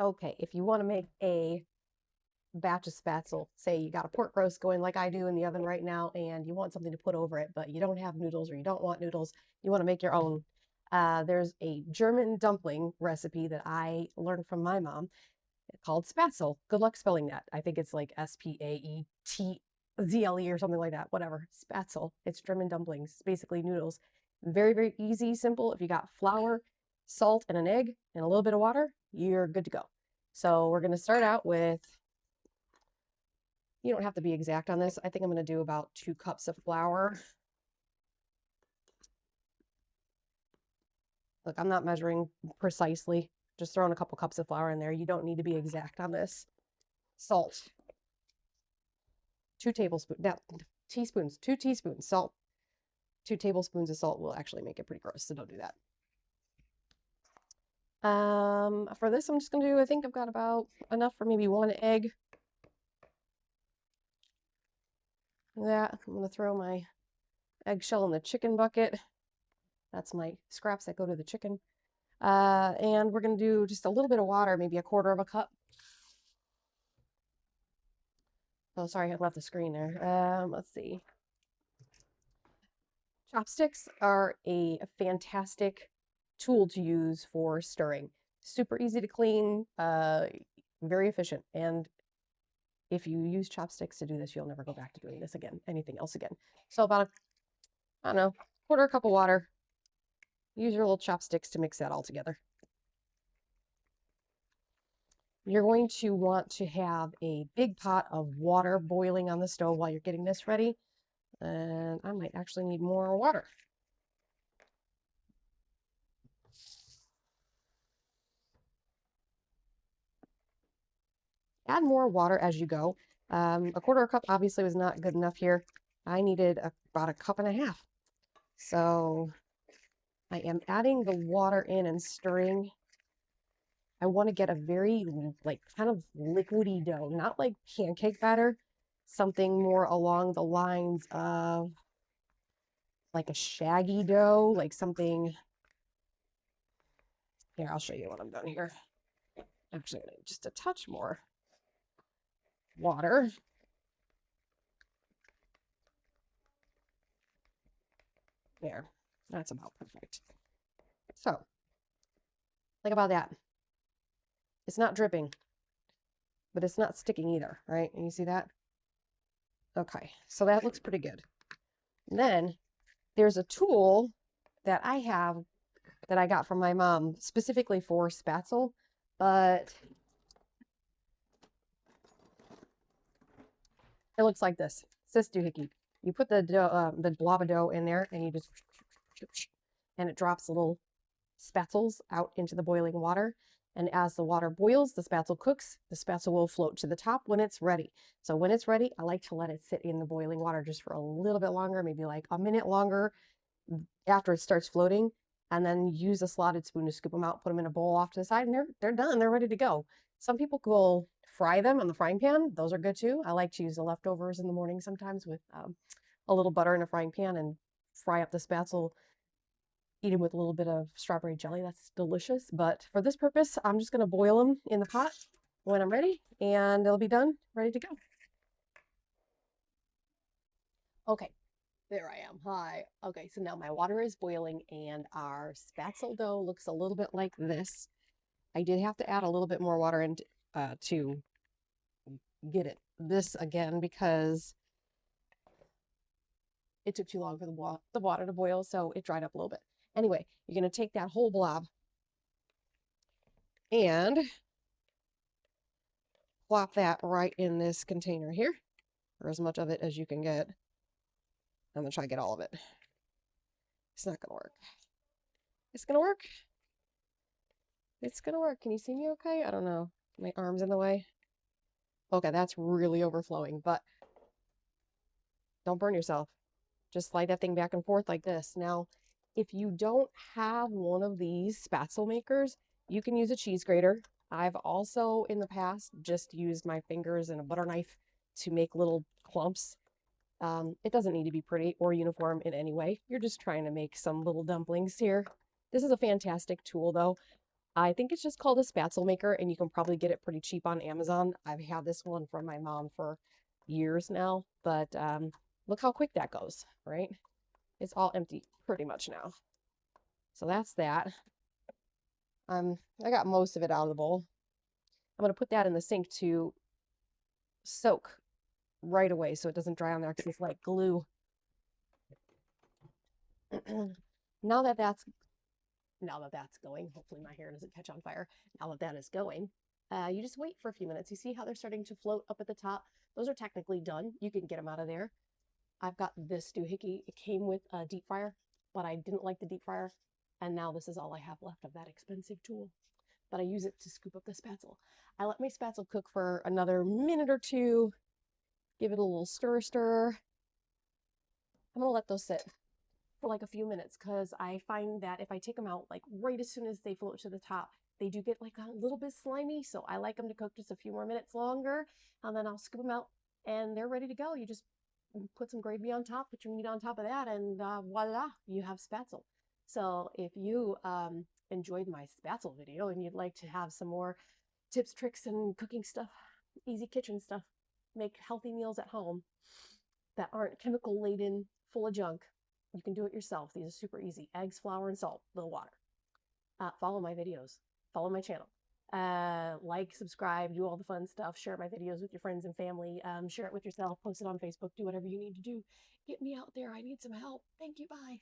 Okay, if you want to make a batch of spaetzle, say you got a pork roast going like I do in the oven right now, and you want something to put over it, but you don't have noodles or you don't want noodles, you want to make your own. There's a German dumpling recipe that I learned from my mom called Spaetzle. Good luck spelling that. I think it's like Spaetzle or something like that. Whatever. Spaetzle. It's German dumplings. It's basically noodles. Very, very easy, simple. If you got flour, salt, and an egg, and a little bit of water, you're good to go. So we're going to start out with, you don't have to be exact on this. I think I'm going to do about 2 cups of flour. Look, I'm not measuring precisely. Just throwing a couple cups of flour in there. You don't need to be exact on this. Salt. 2 tablespoons, now teaspoons, 2 teaspoons salt. 2 tablespoons of salt will actually make it pretty gross, so don't do that. For this, I'm just gonna do, I think I've got about enough for maybe 1 egg. That I'm gonna throw my eggshell in the chicken bucket. That's my scraps that go to the chicken. And we're gonna do just a little bit of water, maybe 1/4 of a cup. Oh, sorry, I left the screen there. Let's see. Chopsticks are a fantastic tool to use for stirring. Super easy to clean, very efficient. And if you use chopsticks to do this, you'll never go back to doing this again, anything else again. So about, I don't know, 1/4 cup of water. Use your little chopsticks to mix that all together. You're going to want to have a big pot of water boiling on the stove while you're getting this ready. And I might actually need more water. Add more water as you go. 1/4 cup obviously was not good enough here. I needed about 1.5 cups. So I am adding the water in and stirring. I want to get a very like kind of liquidy dough, not like pancake batter, something more along the lines of like a shaggy dough, like something. Here, I'll show you what I'm doing here. Actually, just a touch more water. There, that's about perfect. So, think about that. It's not dripping, but it's not sticking either, right? And you see that? Okay, so that looks pretty good. And then there's a tool that I have that I got from my mom specifically for Spaetzle, but it looks like this. Sis doohickey. You put the dough, the blob of dough in there, and you just, and it drops little spaetzels out into the boiling water. And as the water boils, the spaetzle cooks. The spaetzle will float to the top when it's ready. So when it's ready, I like to let it sit in the boiling water just for a little bit longer, maybe like a minute longer after it starts floating, and then use a slotted spoon to scoop them out, put them in a bowl off to the side, and they're done. They're ready to go. Some people will fry them on the frying pan. Those are good too. I like to use the leftovers in the morning sometimes with a little butter in a frying pan and fry up the spaetzle, eat them with a little bit of strawberry jelly. That's delicious. But for this purpose, I'm just going to boil them in the pot when I'm ready, and they'll be done, ready to go. Okay, there I am. Hi. Okay, so now my water is boiling and our spaetzle dough looks a little bit like this. I did have to add a little bit more water in to get it this again because it took too long for the water to boil, so it dried up a little bit. Anyway, you're going to take that whole blob and plop that right in this container here, or as much of it as you can get. I'm going to try to get all of it. It's not going to work. It's going to work. It's going to work. Can you see me okay? I don't know. My arm's in the way. Okay, that's really overflowing, but don't burn yourself. Just slide that thing back and forth like this. Now, if you don't have one of these spaetzle makers, you can use a cheese grater. I've also in the past just used my fingers and a butter knife to make little clumps. It doesn't need to be pretty or uniform in any way. You're just trying to make some little dumplings here. This is a fantastic tool though. I think it's just called a Spaetzle maker, and you can probably get it pretty cheap on Amazon. I've had this one from my mom for years now, but look how quick that goes, right? It's all empty pretty much now. So that's that. I got most of it out of the bowl. I'm going to put that in the sink to soak right away so it doesn't dry on there because it's like glue. now that that's going, hopefully my hair doesn't catch on fire. Now that is going, you just wait for a few minutes. You see how they're starting to float up at the top? Those are technically done. You can get them out of there. I've got this doohickey. It came with a deep fryer, but I didn't like the deep fryer. And now this is all I have left of that expensive tool. But I use it to scoop up the spaetzle. I let my spaetzle cook for another minute or two. Give it a little stir. I'm going to let those sit for like a few minutes because I find that if I take them out like right as soon as they float to the top, they do get like a little bit slimy. So I like them to cook just a few more minutes longer, and then I'll scoop them out and they're ready to go. You just put some gravy on top, put your meat on top of that, and voila, you have spaetzle. So if you enjoyed my spaetzle video and you'd like to have some more tips, tricks, and cooking stuff, easy kitchen stuff, make healthy meals at home that aren't chemical laden, full of junk, you can do it yourself. These are super easy. Eggs, flour, and salt, little water. Follow my videos. Follow my channel. Like, subscribe, do all the fun stuff. Share my videos with your friends and family. Share it with yourself. Post it on Facebook. Do whatever you need to do. Get me out there. I need some help. Thank you. Bye.